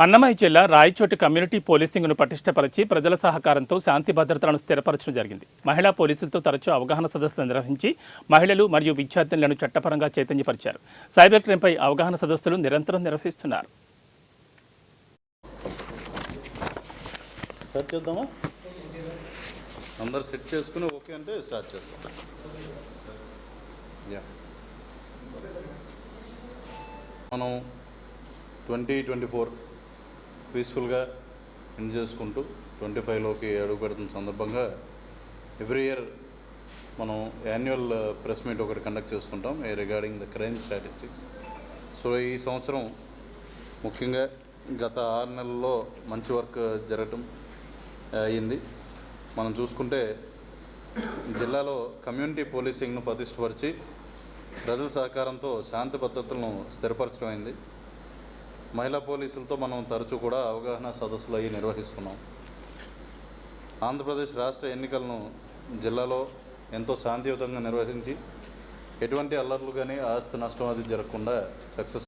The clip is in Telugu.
అన్నమయ్య జిల్లా రాయచోటి కమ్యూనిటీ పోలీసింగ్ను పటిష్టపరిచి ప్రజల సహకారంతో శాంతి భద్రతలను స్థిరపరచడం జరిగింది. మహిళా పోలీసులతో తరచూ అవగాహన సదస్సులు నిర్వహించి మహిళలు మరియు విద్యార్థులను చట్టపరంగా చైతన్యపరిచారు. సైబర్ క్రైమ్పై అవగాహన సదస్సులు నిరంతరం నిర్వహిస్తున్నారు. అందరు సెట్ చేసుకుని ఓకే అంటే స్టార్ట్ చేస్తాం. మనం 2024 పీస్ఫుల్గా ఎండ్ చేసుకుంటూ 25లోకి అడుగు పెడుతున్న సందర్భంగా ఎవ్రీ ఇయర్ మనం యాన్యువల్ ప్రెస్ మీట్ ఒకటి కండక్ట్ చేస్తుంటాం regarding the crime statistics. So ఈ సంవత్సరం ముఖ్యంగా గత 6 నెలల్లో మంచి వర్క్ జరగటం అయ్యింది. మనం చూసుకుంటే జిల్లాలో కమ్యూనిటీ పోలీసింగ్ను ప్రతిష్టపరిచి ప్రజల సహకారంతో శాంతి భద్రతలను స్థిరపరచడం అయింది. మహిళా పోలీసులతో మనం తరచూ కూడా అవగాహన సదస్సులు అవి నిర్వహిస్తున్నాం. ఆంధ్రప్రదేశ్ రాష్ట్ర ఎన్నికలను జిల్లాలో ఎంతో శాంతియుతంగా నిర్వహించి ఎటువంటి అల్లర్లు కానీ ఆస్తి నష్టం అది జరగకుండా సక్సెస్